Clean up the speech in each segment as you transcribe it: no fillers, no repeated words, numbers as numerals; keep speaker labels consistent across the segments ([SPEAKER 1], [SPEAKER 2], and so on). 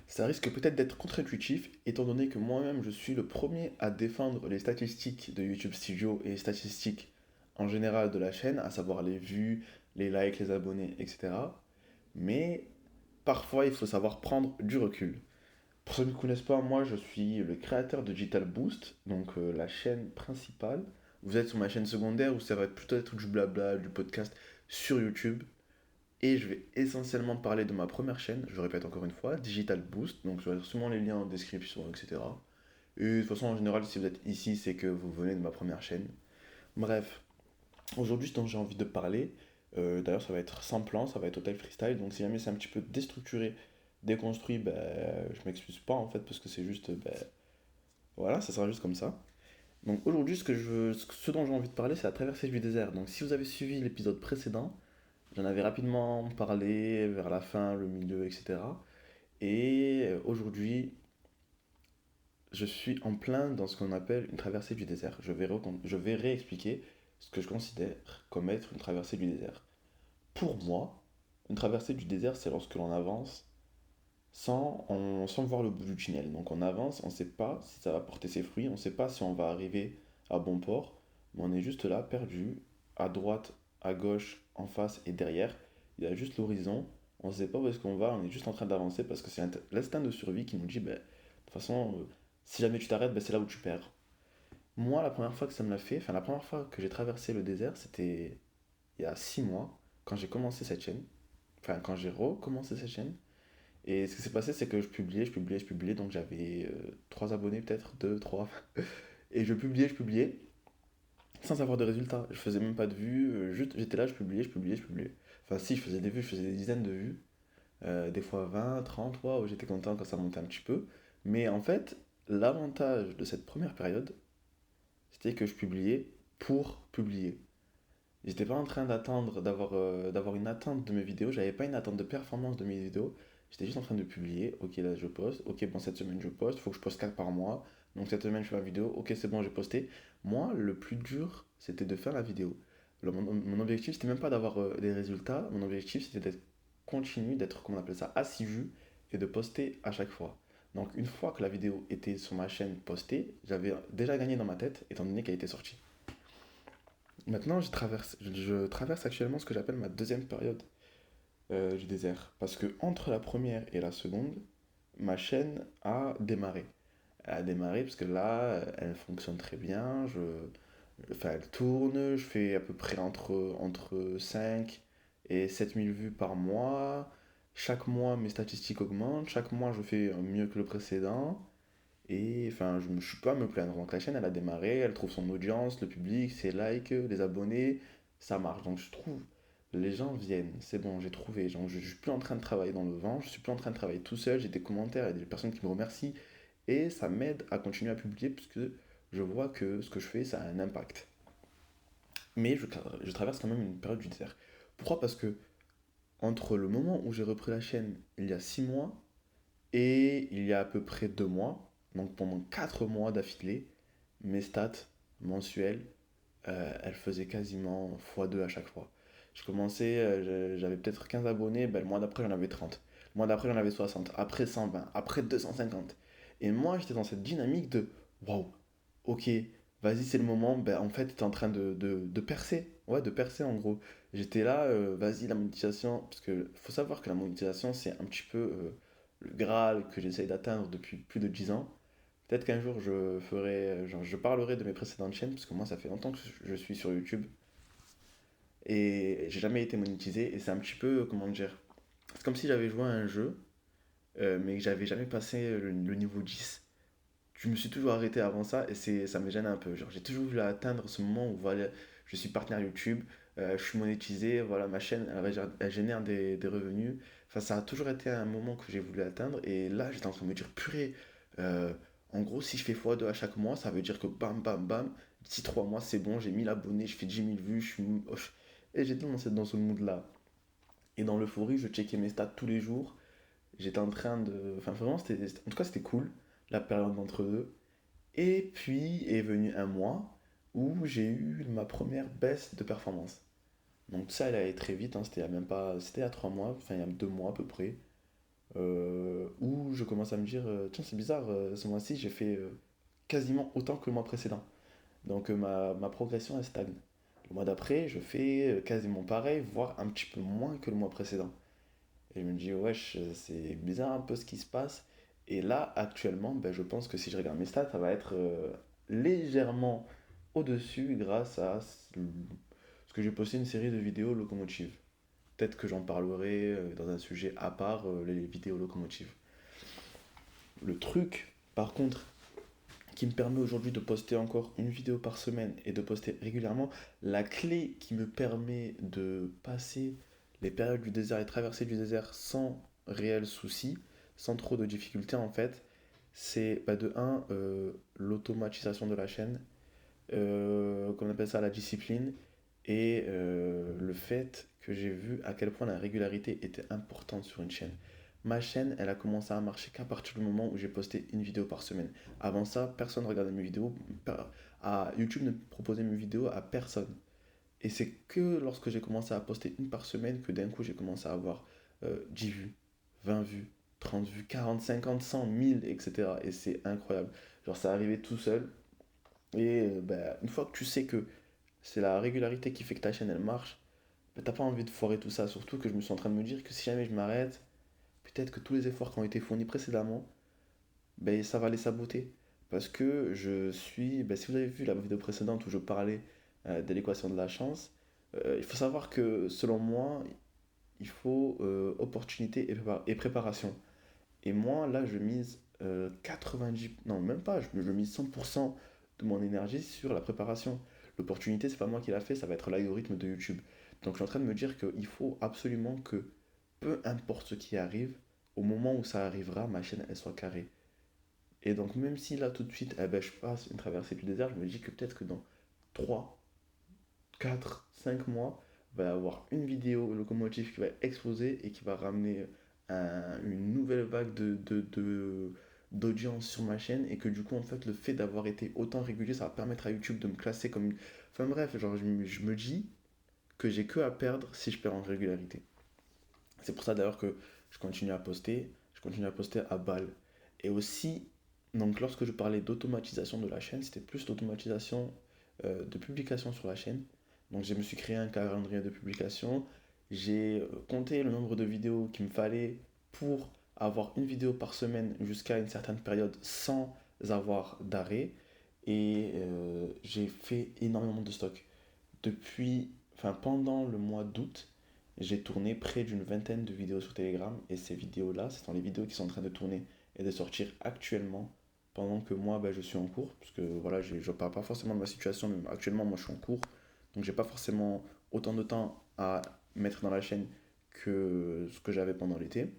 [SPEAKER 1] Ça risque peut-être d'être contre-intuitif, étant donné que moi-même je suis le premier à défendre les statistiques de YouTube Studio et les statistiques en général de la chaîne, à savoir les vues, les likes, les abonnés, etc. Mais parfois il faut savoir prendre du recul. Pour ceux qui ne me connaissent pas, moi je suis le créateur de Digital Boost, donc la chaîne principale. Vous êtes sur ma chaîne secondaire où ça va plutôt être du blabla, du podcast sur YouTube. Et je vais essentiellement parler de ma première chaîne, je le répète encore une fois, Digital Boost. Donc je vais sûrement les liens en description, etc. Et de toute façon, en général, si vous êtes ici, c'est que vous venez de ma première chaîne. Bref, aujourd'hui, ce dont j'ai envie de parler, d'ailleurs, ça va être sans plan, ça va être total freestyle. Donc si jamais c'est un petit peu déstructuré, déconstruit, ben, je m'excuse pas en fait, parce que c'est juste, ben, voilà, ça sera juste comme ça. Donc aujourd'hui, ce dont j'ai envie de parler, c'est la traversée du désert. Donc si vous avez suivi l'épisode précédent, j'en avais rapidement parlé vers la fin, le milieu, etc. Et aujourd'hui, je suis en plein dans ce qu'on appelle une traversée du désert. Je vais réexpliquer ce que je considère comme être une traversée du désert. Pour moi, une traversée du désert, c'est lorsque l'on avance sans voir le bout du tunnel. Donc on avance, on ne sait pas si ça va porter ses fruits, on ne sait pas si on va arriver à bon port, mais on est juste là, perdu, à droite, à gauche, en face et derrière. Il y a juste l'horizon, on ne sait pas où est-ce qu'on va, on est juste en train d'avancer parce que c'est l'instinct de survie qui nous dit, ben, de toute façon, si jamais tu t'arrêtes, ben, c'est là où tu perds. Moi, la première fois que ça me l'a fait, enfin la première fois que j'ai traversé le désert, c'était il y a 6 mois, quand j'ai commencé cette chaîne, enfin quand j'ai recommencé cette chaîne. Et ce qui s'est passé, c'est que je publiais, donc j'avais 3 abonnés peut-être, 2 3. Et je publiais, sans avoir de résultats. Je faisais même pas de vues, juste j'étais là, je publiais. Enfin si, je faisais des vues, je faisais des dizaines de vues, des fois 20 30 waouh, j'étais content quand ça montait un petit peu. Mais en fait, l'avantage de cette première période, c'était que je publiais pour publier. J'étais pas en train d'attendre, d'avoir une attente de mes vidéos, j'avais pas une attente de performance de mes vidéos, j'étais juste en train de publier, ok là je poste, ok bon cette semaine je poste, faut que je poste 4 par mois, donc cette semaine je fais ma vidéo, ok c'est bon j'ai posté. Moi le plus dur c'était de faire la vidéo. Mon objectif c'était même pas d'avoir des résultats, mon objectif c'était d'être continu, d'être comment on appelle ça, assidu et de poster à chaque fois. Donc une fois que la vidéo était sur ma chaîne postée, j'avais déjà gagné dans ma tête étant donné qu'elle était sortie. Maintenant, je traverse actuellement ce que j'appelle ma deuxième période du désert. Parce que entre la première et la seconde, ma chaîne a démarré. Elle a démarré parce que là, elle fonctionne très bien. Enfin, elle tourne. Je fais à peu près entre 5 et 7 000 vues par mois. Chaque mois, mes statistiques augmentent. Chaque mois, je fais mieux que le précédent. Et enfin, je ne suis pas à me plaindre. Donc la chaîne, elle a démarré, elle trouve son audience, le public, ses likes, les abonnés, ça marche. Donc je trouve, les gens viennent, c'est bon, j'ai trouvé. Genre, je ne suis plus en train de travailler dans le vent, je suis plus en train de travailler tout seul, j'ai des commentaires, il y a des personnes qui me remercient. Et ça m'aide à continuer à publier puisque je vois que ce que je fais, ça a un impact. Mais je traverse quand même une période du désert. Pourquoi? Parce que entre le moment où j'ai repris la chaîne, il y a 6 mois, et il y a à peu près 2 mois, donc pendant 4 mois d'affilée, mes stats mensuelles, elles faisaient quasiment x2 à chaque fois. Je commençais, j'avais peut-être 15 abonnés, ben, le mois d'après j'en avais 30. Le mois d'après j'en avais 60, après 120, après 250. Et moi j'étais dans cette dynamique de waouh, ok, vas-y c'est le moment, ben, en fait t'es en train de percer. Ouais, de percer en gros. J'étais là, vas-y la monétisation, parce que faut savoir que la monétisation c'est un petit peu le Graal que j'essaye d'atteindre depuis plus de 10 ans. Peut-être qu'un jour je ferai, genre, je parlerai de mes précédentes chaînes, parce que moi ça fait longtemps que je suis sur YouTube et j'ai jamais été monétisé. Et c'est un petit peu, comment dire, c'est comme si j'avais joué à un jeu, mais que j'avais jamais passé le niveau 10. Je me suis toujours arrêté avant ça et ça me gêne un peu. Genre, j'ai toujours voulu atteindre ce moment où voilà, je suis partenaire YouTube, je suis monétisé, voilà, ma chaîne elle génère des revenus. Enfin, ça a toujours été un moment que j'ai voulu atteindre et là j'étais en train de me dire purée, euh, en gros, si je fais x2 à chaque mois, ça veut dire que bam bam bam, d'ici 3 mois c'est bon, j'ai 1000 abonnés, je fais 10 000 vues, je suis. Oh, et j'étais dans ce mood-là. Et dans l'euphorie, je checkais mes stats tous les jours. J'étais en train de. Enfin, vraiment, en tout cas, c'était cool, la période d'entre deux. Et puis est venu un mois où j'ai eu ma première baisse de performance. Donc ça, elle est allée très vite, hein, c'était il y a même pas, c'était il y a 3 mois, enfin il y a 2 mois à peu près, où je commence à me dire, tiens, c'est bizarre, ce mois-ci, j'ai fait quasiment autant que le mois précédent. Donc ma progression, elle stagne. Le mois d'après, je fais quasiment pareil, voire un petit peu moins que le mois précédent. Et je me dis, wesh, c'est bizarre un peu ce qui se passe. Et là, actuellement, ben, je pense que si je regarde mes stats, ça va être légèrement au-dessus grâce à ce que j'ai posté une série de vidéos locomotives. Peut-être que j'en parlerai dans un sujet à part, les vidéos locomotives. Le truc, par contre, qui me permet aujourd'hui de poster encore une vidéo par semaine et de poster régulièrement, la clé qui me permet de passer les périodes du désert et traverser du désert sans réel souci, sans trop de difficultés en fait, c'est bah, de un l'automatisation de la chaîne, qu'on appelle ça la discipline, et le fait que j'ai vu à quel point la régularité était importante sur une chaîne. Ma chaîne, elle a commencé à marcher qu'à partir du moment où j'ai posté une vidéo par semaine. Avant ça, personne ne regardait mes vidéos. YouTube ne proposait mes vidéos à personne. Et c'est que lorsque j'ai commencé à poster une par semaine que d'un coup j'ai commencé à avoir 10 vues, 20 vues, 30 vues, 40, 50, 100, 1000, etc. Et c'est incroyable. Genre ça arrivait tout seul. Et bah, une fois que tu sais que c'est la régularité qui fait que ta chaîne elle marche, bah, t'as pas envie de foirer tout ça. Surtout que je me suis en train de me dire que si jamais je m'arrête, peut-être que tous les efforts qui ont été fournis précédemment, ben, ça va les saboter. Parce que je suis, ben, si vous avez vu la vidéo précédente où je parlais de l'équation de la chance, il faut savoir que selon moi, il faut opportunité et préparation. Et moi, là, je mise 90, non, même pas, je mise 100% de mon énergie sur la préparation. L'opportunité, c'est pas moi qui l'a fait, ça va être l'algorithme de YouTube. Donc je suis en train de me dire qu'il faut absolument que, peu importe ce qui arrive, au moment où ça arrivera, ma chaîne, elle soit carrée. Et donc même si là, tout de suite, eh ben, je passe une traversée du désert, je me dis que peut-être que dans 3, 4, 5 mois, il va y avoir une vidéo locomotive qui va exploser et qui va ramener une nouvelle vague d'audience sur ma chaîne et que du coup en fait le fait d'avoir été autant régulier ça va permettre à YouTube de me classer comme une... Enfin bref, genre je me dis que j'ai que à perdre si je perds en régularité. C'est pour ça d'ailleurs que je continue à poster à balle. Et aussi, donc lorsque je parlais d'automatisation de la chaîne, c'était plus l'automatisation de publication sur la chaîne. Donc je me suis créé un calendrier de publication, j'ai compté le nombre de vidéos qu'il me fallait pour avoir une vidéo par semaine jusqu'à une certaine période sans avoir d'arrêt. Et j'ai fait énormément de stock. Pendant le mois d'août, j'ai tourné près d'une vingtaine de vidéos sur Telegram et ces vidéos-là, ce sont les vidéos qui sont en train de tourner et de sortir actuellement pendant que moi je suis en cours. Parce que voilà, je ne parle pas forcément de ma situation, mais actuellement moi je suis en cours. Donc j'ai pas forcément autant de temps à mettre dans la chaîne que ce que j'avais pendant l'été.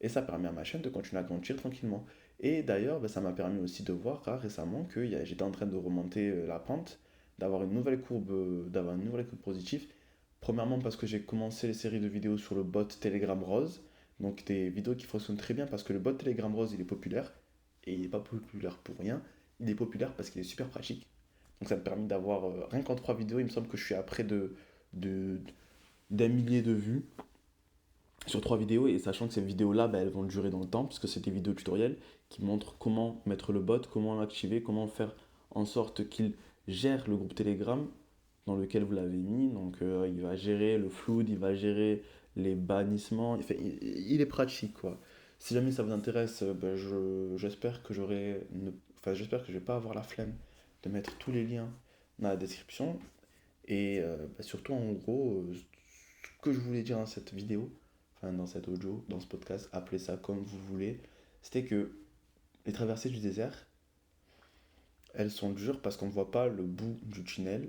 [SPEAKER 1] Et ça permet à ma chaîne de continuer à grandir tranquillement. Et d'ailleurs, ça m'a permis aussi de voir là, récemment que j'étais en train de remonter la pente, d'avoir une nouvelle courbe positive. Premièrement parce que j'ai commencé les séries de vidéos sur le bot Telegram Rose. Donc des vidéos qui fonctionnent très bien parce que le bot Telegram Rose il est populaire. Et il n'est pas populaire pour rien. Il est populaire parce qu'il est super pratique. Donc ça me permet d'avoir, rien qu'en 3 vidéos, il me semble que je suis à près de, d'un millier de vues sur 3 vidéos. Et sachant que ces vidéos-là, elles vont durer dans le temps puisque c'est des vidéos tutoriels qui montrent comment mettre le bot, comment l'activer, comment faire en sorte qu'il gère le groupe Telegram dans lequel vous l'avez mis. Donc il va gérer le flood, il va gérer les bannissements. Enfin, il est pratique quoi. Si jamais ça vous intéresse, j'espère que j'espère que je vais pas avoir la flemme de mettre tous les liens dans la description. Et surtout en gros, ce que je voulais dire dans cette vidéo, enfin dans cet audio, dans ce podcast, appelez ça comme vous voulez, c'était que les traversées du désert, elles sont dures parce qu'on ne voit pas le bout du tunnel.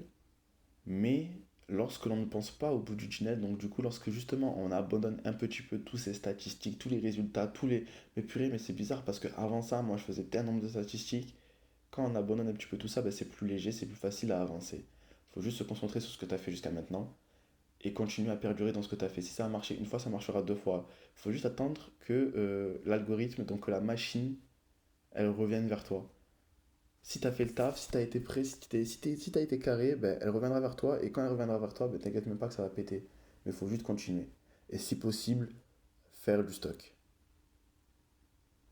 [SPEAKER 1] Mais lorsque l'on ne pense pas au bout du tunnel, donc du coup, lorsque justement on abandonne un petit peu tous ces statistiques, tous les résultats, tous les... Mais purée, mais c'est bizarre parce que avant ça, moi je faisais tel nombre de statistiques. Quand on abandonne un petit peu tout ça, c'est plus léger, c'est plus facile à avancer. Il faut juste se concentrer sur ce que tu as fait jusqu'à maintenant et continuer à perdurer dans ce que tu as fait. Si ça a marché une fois, ça marchera 2 fois. Il faut juste attendre que l'algorithme, donc que la machine, elle revienne vers toi. Si tu as fait le taf, si tu as été prêt, si t'as été carré, elle reviendra vers toi. Et quand elle reviendra vers toi, t'inquiète même pas que ça va péter. Mais il faut juste continuer. Et si possible, faire du stock.